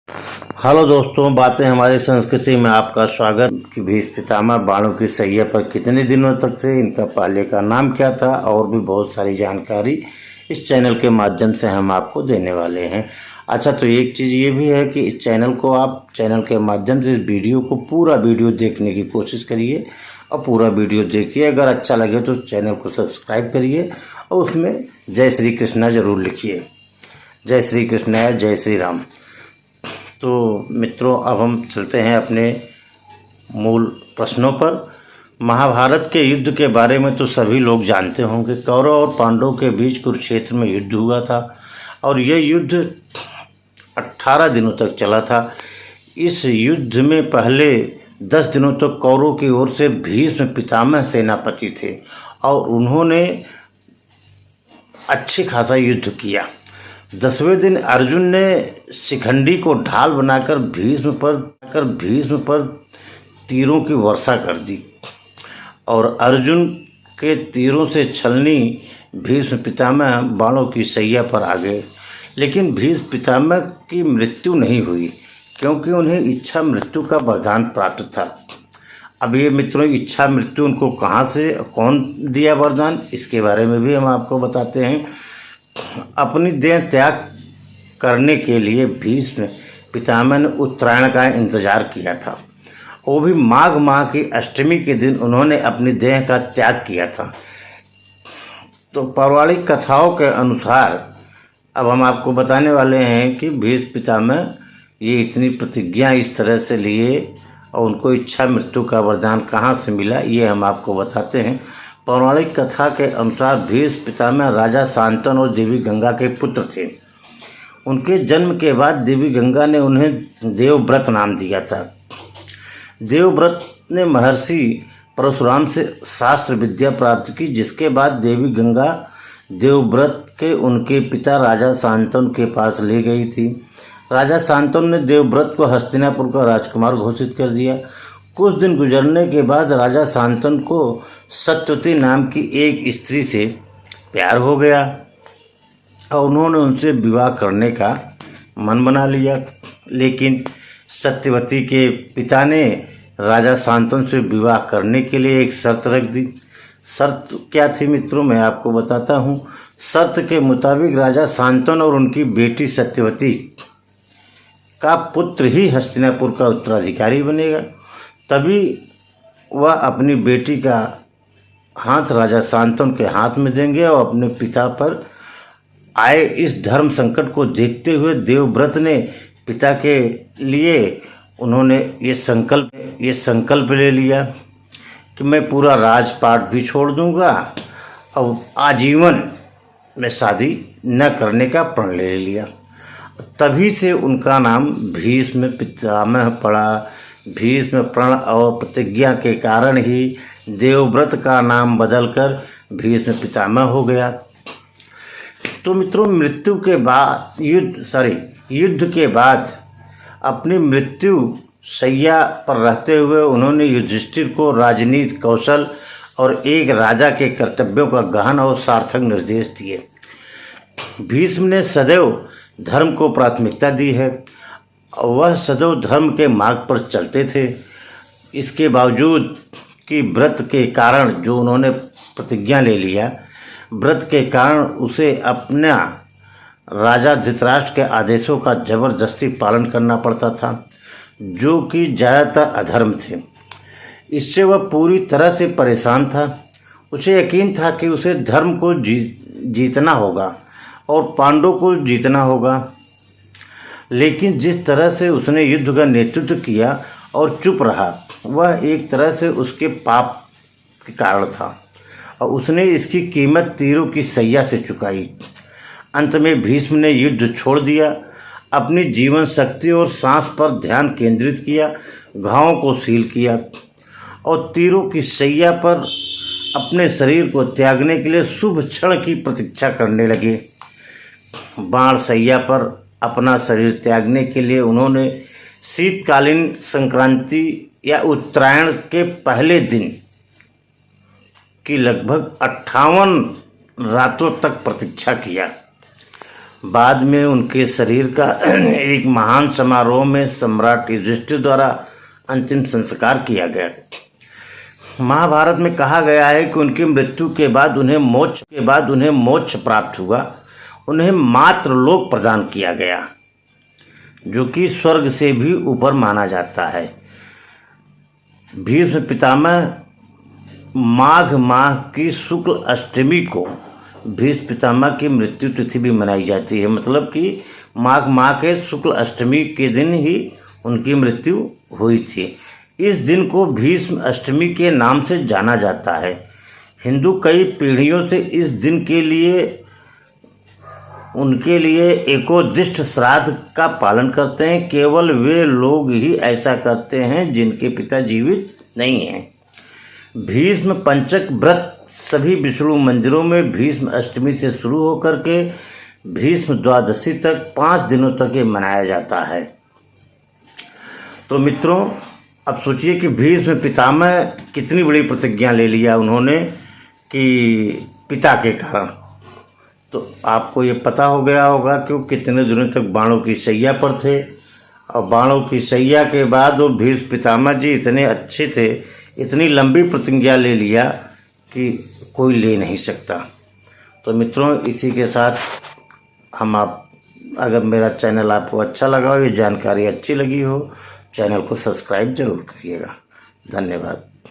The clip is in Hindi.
हेलो दोस्तों, बातें हमारी संस्कृति में आपका स्वागत। कि भीष्म पितामह बाणों की सैया पर कितने दिनों तक थे, इनका पहले का नाम क्या था, और भी बहुत सारी जानकारी इस चैनल के माध्यम से हम आपको देने वाले हैं। अच्छा, तो एक चीज़ ये भी है कि इस चैनल को आप चैनल के माध्यम से इस वीडियो को पूरा वीडियो देखने की कोशिश करिए और पूरा वीडियो देखिए। अगर अच्छा लगे तो चैनल को सब्सक्राइब करिए और उसमें जय श्री कृष्णा ज़रूर लिखिए। जय श्री कृष्ण, जय श्री राम। तो मित्रों, अब हम चलते हैं अपने मूल प्रश्नों पर। महाभारत के युद्ध के बारे में तो सभी लोग जानते होंगे। कौरव और पांडवों के बीच कुरुक्षेत्र में युद्ध हुआ था और यह युद्ध 18 दिनों तक चला था। इस युद्ध में पहले 10 दिनों तक कौरवों की ओर से भीष्म पितामह सेनापति थे और उन्होंने अच्छी खासा युद्ध किया। 10वें दिन अर्जुन ने शिखंडी को ढाल बनाकर भीष्म पर तीरों की वर्षा कर दी और अर्जुन के तीरों से छलनी भीष्म पितामह बाणों की सैया पर आ गए। लेकिन भीष्म पितामह की मृत्यु नहीं हुई क्योंकि उन्हें इच्छा मृत्यु का वरदान प्राप्त था। अब ये मित्रों, इच्छा मृत्यु उनको कहाँ से, कौन दिया वरदान, इसके बारे में भी हम आपको बताते हैं। अपनी देह त्याग करने के लिए भीष्म पितामह ने उत्तरायण का इंतजार किया था। वो भी माघ माह की अष्टमी के दिन उन्होंने अपनी देह का त्याग किया था। तो पौराणिक कथाओं के अनुसार अब हम आपको बताने वाले हैं कि भीष्म पितामह ये इतनी प्रतिज्ञा इस तरह से लिए और उनको इच्छा मृत्यु का वरदान कहाँ से मिला, ये हम आपको बताते हैं। पौराणिक कथा के अनुसार भीष्म पितामह राजा शांतनु और देवी गंगा के पुत्र थे। उनके जन्म के बाद देवी गंगा ने उन्हें देवव्रत नाम दिया था। देवव्रत ने महर्षि परशुराम से शास्त्र विद्या प्राप्त की, जिसके बाद देवी गंगा देवव्रत के उनके पिता राजा शांतनु के पास ले गई थी। राजा शांतनु ने देवव्रत को हस्तिनापुर का राजकुमार घोषित कर दिया। कुछ दिन गुजरने के बाद राजा शांतनु को सत्यवती नाम की एक स्त्री से प्यार हो गया और उन्होंने उनसे विवाह करने का मन बना लिया। लेकिन सत्यवती के पिता ने राजा शांतनु से विवाह करने के लिए एक शर्त रख दी। शर्त क्या थी मित्रों, मैं आपको बताता हूँ। शर्त के मुताबिक राजा शांतनु और उनकी बेटी सत्यवती का पुत्र ही हस्तिनापुर का उत्तराधिकारी बनेगा। तभी वह अपनी बेटी का हाथ राजा शांतनु के हाथ में देंगे और अपने पिता पर आए इस धर्म संकट को देखते हुए देवव्रत ने पिता के लिए उन्होंने ये संकल्प ले लिया कि मैं पूरा राजपाट भी छोड़ दूंगा और आजीवन में शादी न करने का प्रण ले लिया। तभी से उनका नाम भीष्म पितामह पड़ा। भीष्म प्रण और प्रतिज्ञा के कारण ही देवव्रत का नाम बदलकर भीष्म पितामह हो गया। तो मित्रों, युद्ध के बाद अपनी मृत्यु शैया पर रहते हुए उन्होंने युधिष्ठिर को राजनीति कौशल और एक राजा के कर्तव्यों का गहन और सार्थक निर्देश दिए। भीष्म ने सदैव धर्म को प्राथमिकता दी है और वह सदैव धर्म के मार्ग पर चलते थे। इसके बावजूद कि व्रत के कारण जो उन्होंने प्रतिज्ञा ले लिया, व्रत के कारण उसे अपना राजा धृतराष्ट्र के आदेशों का जबरदस्ती पालन करना पड़ता था, जो कि ज़्यादातर अधर्म थे। इससे वह पूरी तरह से परेशान था। उसे यकीन था कि उसे धर्म को जीतना होगा और पांडवों को जीतना होगा। लेकिन जिस तरह से उसने युद्ध का नेतृत्व किया और चुप रहा, वह एक तरह से उसके पाप के कारण था और उसने इसकी कीमत तीरों की सैया से चुकाई। अंत में भीष्म ने युद्ध छोड़ दिया, अपनी जीवन शक्ति और सांस पर ध्यान केंद्रित किया, घावों को सील किया और तीरों की सैया पर अपने शरीर को त्यागने के लिए शुभ क्षण की प्रतीक्षा करने लगे। बाण सैया पर अपना शरीर त्यागने के लिए उन्होंने शीतकालीन संक्रांति या उत्तरायण के पहले दिन की लगभग 58 रातों तक प्रतीक्षा किया। बाद में उनके शरीर का एक महान समारोह में सम्राट युधिष्ठिर द्वारा अंतिम संस्कार किया गया। महाभारत में कहा गया है कि उनकी मृत्यु के बाद उन्हें मोक्ष प्राप्त हुआ। उन्हें मात्र लोक प्रदान किया गया, जो कि स्वर्ग से भी ऊपर माना जाता है। भीष्म पितामह माघ माह की शुक्ल अष्टमी को भीष्म पितामह की मृत्यु तिथि भी मनाई जाती है। मतलब कि माघ माह के शुक्ल अष्टमी के दिन ही उनकी मृत्यु हुई थी। इस दिन को भीष्म अष्टमी के नाम से जाना जाता है। हिंदू कई पीढ़ियों से इस दिन के लिए उनके लिए एकोदिष्ट श्राद्ध का पालन करते हैं। केवल वे लोग ही ऐसा करते हैं जिनके पिता जीवित नहीं हैं। भीष्म पंचक व्रत सभी विष्णु मंदिरों में भीष्म अष्टमी से शुरू होकर के भीष्म द्वादशी तक 5 दिनों तक ये मनाया जाता है। तो मित्रों, अब सोचिए कि भीष्म पितामह कितनी बड़ी प्रतिज्ञा ले लिया उन्होंने कि पिता के कारण। तो आपको ये पता हो गया होगा कि वो कितने दिनों तक बाणों की शैया पर थे, और बाणों की शैया के बाद वो भीष्म पितामह जी इतने अच्छे थे, इतनी लंबी प्रतिज्ञा ले लिया कि कोई ले नहीं सकता। तो मित्रों, इसी के साथ अगर मेरा चैनल आपको अच्छा लगा हो, ये जानकारी अच्छी लगी हो, चैनल को सब्सक्राइब जरूर करिएगा। धन्यवाद।